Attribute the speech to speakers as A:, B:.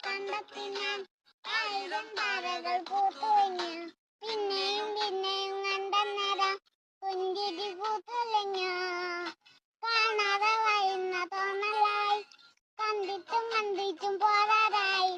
A: കണ്ടപ്പോൾ ഞാൻ ആയിരം താരകൾ പൂത്തുലഞ്ഞു. പിന്നെയും പിന്നെയും കണ്ടന്നേരം പുഞ്ചിരി പൂത്തുലഞ്ഞു. കാണാതെ വഴുന്ന തോന്നലായി, കണ്ടിട്ടും കണ്ടിട്ടും പോരാതായി.